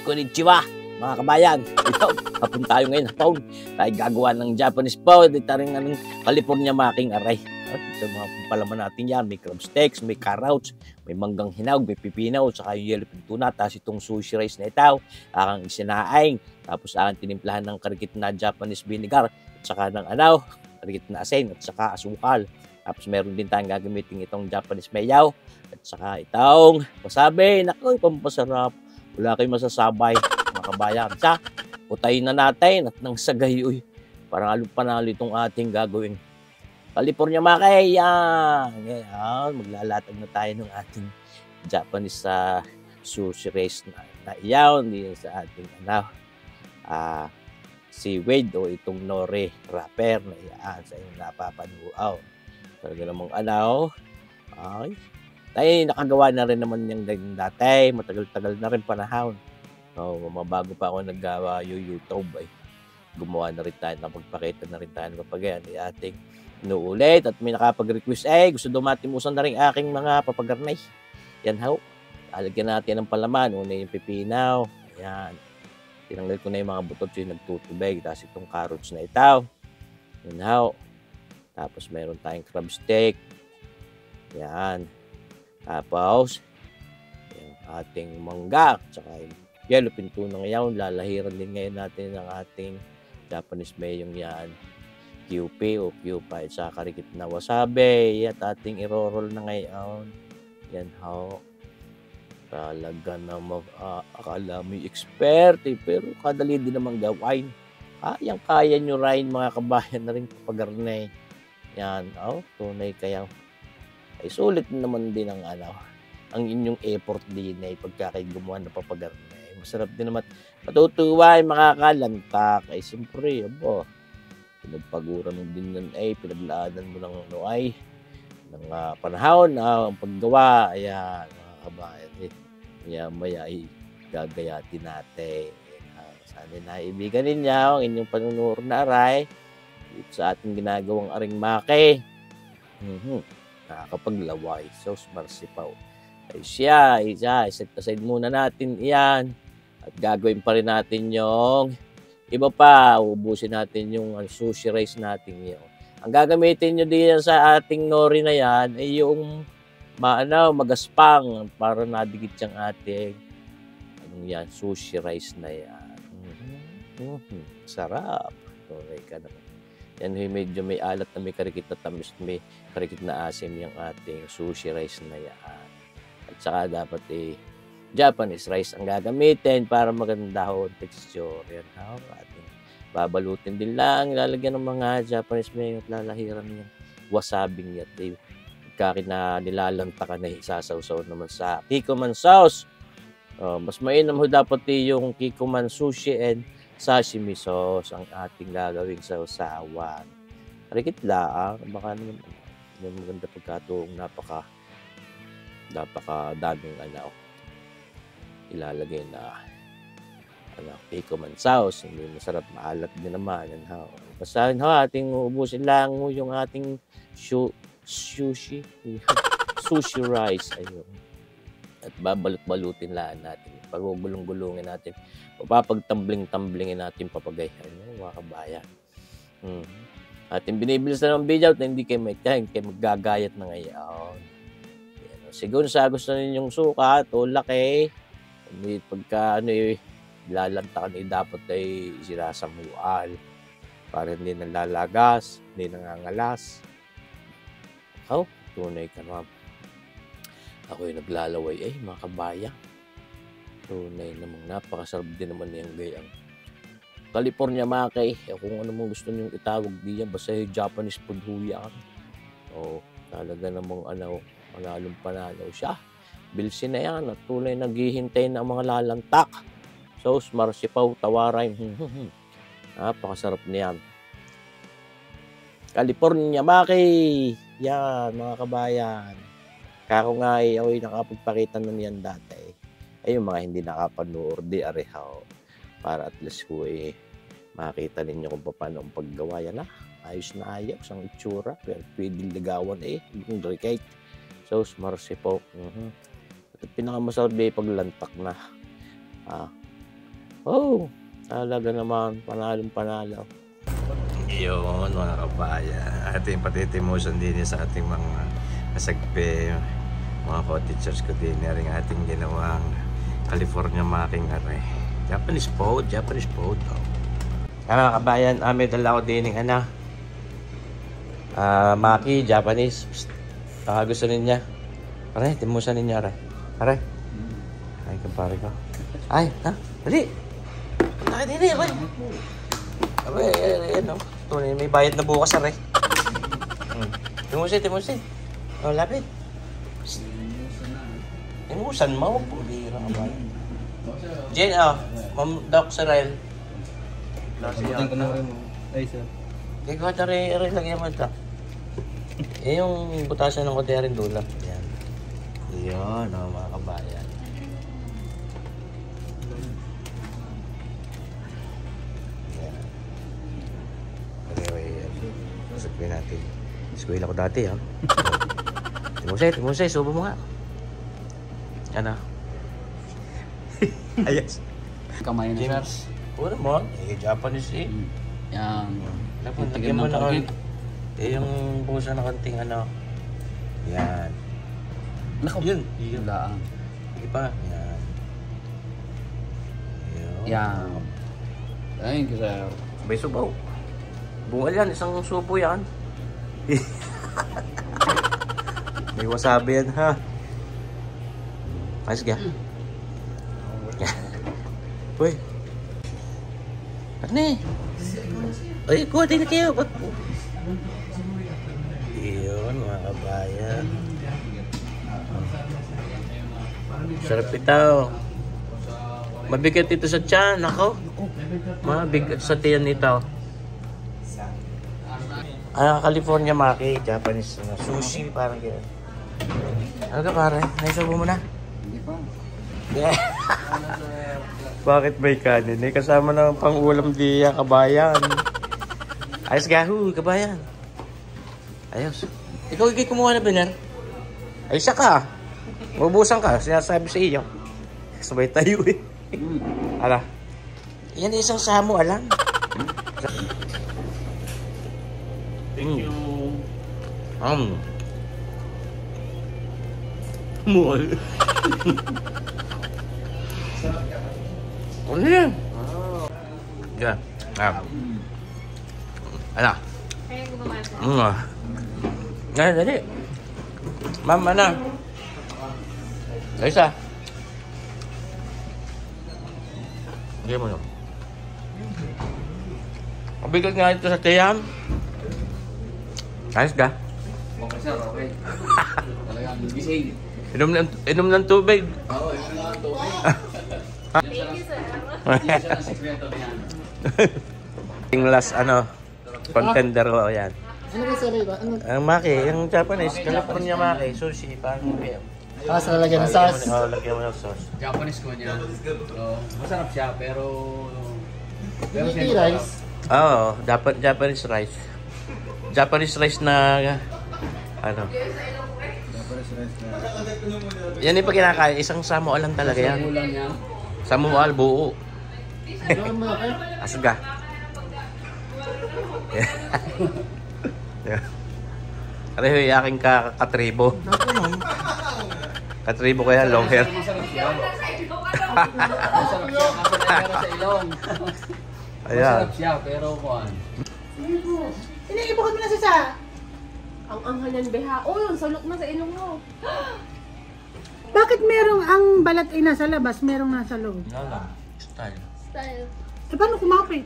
Konnichiwa, mga kabayan. Ito, hapon tayo ngayon. Hapon, tayo gagawa ng Japanese food. Ito rin ng California making aray. Ito mga palaman natin yan. May crab steaks, may carrots, may manggang hinog, may pipinaw, saka yung yellow tuna. Tapos itong sushi rice na ito, akang isinaing. Tapos aking tinimplahan ng karikit na Japanese vinegar, at saka ng karikit na asin, at saka asukal. Tapos meron din tayong gagamitin itong Japanese mayo, at saka itong wasabi. Naku, pampasarap. Wala kayong masasabay, mga kabayan. Sa, utayin na natin at nang sagayoy. Parang along panalo itong ating gagawin. California makay, yan. Ngayon, maglalatag na tayo ng ating Japanese sushi rice na iyaw. Hindi sa ating seaweed o itong nori wrapper na iyaan sa inyong napapanuaw. Talaga namang ay, tayo nakagawa na rin naman yung dati, matagal-tagal na rin panahon. Mabago pa ako naggawa yung YouTube ay gumawa na rin tayo, napagpakita na rin tayo kapag yan ating inuulit at may nakapag-request gusto dumatimusan na rin aking mga papagarnay. Yan alagyan natin ng palaman. Una yung pipinaw, ayan, tinanggal ko na yung mga butot yung nagtutubig, tapos itong carrots na ito, yan tapos meron tayong crab steak, yan. Tapos, yung ating mangga, tsaka yung yellow tuna ngayon, lalahiran din ngayon natin ng ating Japanese mayong yan, QP o QP, at saka karikit na wasabi, at ating i-roll na ngayon. Yan talaga na akala mo yung expert pero kadali din naman gawain. Kaya nyo rin mga kabayan na rin papagarnay. Yan, tunay kaya. Ay sulit naman din ang inyong effort din pagka kayo gumawa ng papagarnay. Masarap din naman. Matutuwa ay makakalantak. Ay siyempre, pinagpaguran mo din yan pinaglaanan mo ng ng panahon ang paggawa. Ayan, mga kabayan maya gagayatin natin. Sana naibigan ninyo ang inyong panunuro na aray sa ating ginagawang aring make. Nakakapaglaway, sauce marsipaw. Ay siya, set aside muna natin iyan. At gagawin pa rin natin yung iba pa, ubusin natin yung sushi rice natin yun. Ang gagamitin nyo din sa ating nori na yan ay yung magaspang para nadikit yung ating sushi rice na yan. Sarap. Okay ka naman. Yan medyo may alat na may karikit na tamis, may karikit na asim yung ating sushi rice na yan. At saka dapat Japanese rice ang gagamitin para maganda texture. Yan ating babalutin din lang, lalagyan ng mga Japanese mayo at lalahiran yan. Wasabing yat kahit na nilalantakan na isasawsaw naman sa Kikkoman sauce. Mas mainam dapat yung Kikkoman sushi and sashimi sauce ang ating gagawing sausawan. Karikit lang, baka naman yung maganda pagkatuong napaka daming ilalagay na Kikkoman sauce. Hindi masarap, maalat din naman. Basta ating ubusin lang yung ating sushi rice. Ayun. At babalot-balutin lang natin. Pagugulong-gulungin natin. Papagtambling-tamblingin natin papagayan. Mga kabayan. Ating binibilis na ng video at hindi kayo maggagayat na ngayon. Siguro sa gusto ninyong sukat o laki, pagka lalantakan dapat ay sinasamual para hindi nalalagas, hindi nangangalas. Tunay ka naman. Ako'y naglalaway mga kabayan. Tunay namang napakasarap din naman yung gayang California makay. Kung ano mong gusto niyong itawag diyan, basta Japanese food yan. Talaga namang manalong panalo siya. Bilsin na yan at tunay naghihintay ng mga lalantak. Sauce marsipaw, tawaray. Napakasarap niyan. California makay. Yan, mga kabayan. Kako nga ako'y nakapagpakita na niyan dati. Yung mga hindi nakapanood, arehaw. Para at least ko makita ninyo kung paano ang paggawa yan. Ayos na ayos ang itsura. Pero pwedeng ligawan yung cake. Sauce marsipaw. At pinakamasarap paglantak na. Oh, talaga naman, panalong panalo. Yun mga kabayan, ating patitimusan din sa ating mga kasagpe, mga co-teachers ko din na rin ating ginawang California making Japanese food. Oh. Mga kabayan, may dala ko din ng maki, Japanese. Baka gusto niya. Pare, timusan ninyo, pare. Ay, kumpare ko. Ay, dali. Ay, dali, abay. Abay, ano. May bayad na bukas, Timusin. Oh, lapit. Timusan mo, huwag pong bihira ka ba? Jen, Ma'am Doc Sarel. Sabutin ko na rin mo. Ay, sir. Ikaw, lagyan mo ito. Yung butasan ng kote rin dulap. Yan. Yun, mga kabayan. Yan. Anyway, sabihin natin. Eskwela ko dati, Timusay, subo mo nga. Ano? Ayos. Kamay na, sir. Puro mo, Japanese Yan. Lagyan mo na yung busa na konting Yan. Yun. Laang. Sige pa. Yan. Yan. Thank you, sir. May subaw. Bungal yan. Isang subo yan. May wasabi yan, ha? Ayos ka. Uy. Ano Ay, kuha na kayo. Iyon, mga kabayan. Sarap ito. Mabigat ito sa tiyan. Ako. Mabigat sa tiyan nito. California maki. Japanese sushi. Parang gano'n. Ano ka pare? Naisubo mo na? Hindi pa. Yeah. Bakit may kanin? Kasama ng pang-ulam diya, kabayan. Ayos gahu, kabayan. Ayos. Ikaw kumuha na biner? Ayos ka. Mabubusan ka. Sinasabi sa iyo. Sabay tayo Ala. Yan isang samo, alam. Thank you. Mall. Ano yan? Yan. Ano? Kaya gumawa ko. Ngayon, dali. Ma'am, Isa. Hindi mo yun. Mabigat nga ito sa tiyam. Ayos ka? Okay, sir. Okay. Talagang gising. Inom ng tubig. Oo, inom na ang tubig. Thank you, sir. Hindi siya ng sekreto niyan. Yung last, contender ko, yan. Ano ba sir iba? Ano? Ang maki, yung Japanese, California maki, sushi, parang game. Sa lalagyan ng sauce. Lagyan mo ng sauce. Japanese ko niya. So, masarap siya, pero Hindi rice. Oo, Japanese rice. Japanese rice na, yan yung pag kinakain, isang samoa lang talaga yan. ulam niya. Samoa, buo. Ano mo kayo? Asga. Ano yung aking katribo? Katribo kaya, long hair. Masarap siya. Masarap siya kasi meron sa ilong. Ayan. Masarap siya, pero kuhan. Iniibukan mo na siya sa... Ang anghanan beha. Oh, yun, salok na sa ilong mo. Bakit merong ang balat ay nasa labas, merong nasa loob? Wala lang. Style. Style. Eh, paano kumapit?